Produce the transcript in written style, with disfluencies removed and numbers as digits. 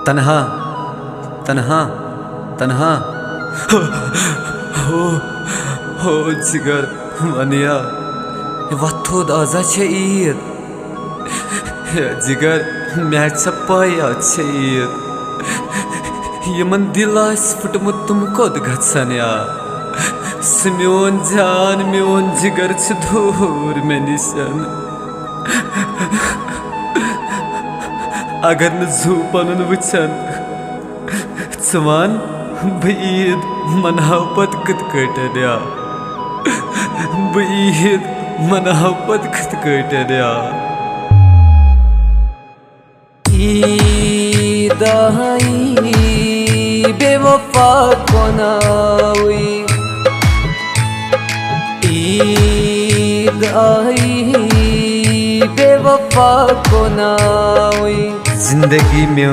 तन्हा तन्हा तन्हा हो हो जिगर वनिया वथोद आजा छे ईद जिगर मैं पाया छे ईद यमन दिल फुटमुत तुम कोद गसन या स्म्योन जान म्योन जिगर छ दूर मे निशन अगर न जू पनुन वचन वन बह ईद मनाव पत कत कटन बह ईद मनाव पत कत कटन ईद आई बेवफा कोनावी ईद आई बेवफा कोनावी जिंदगी में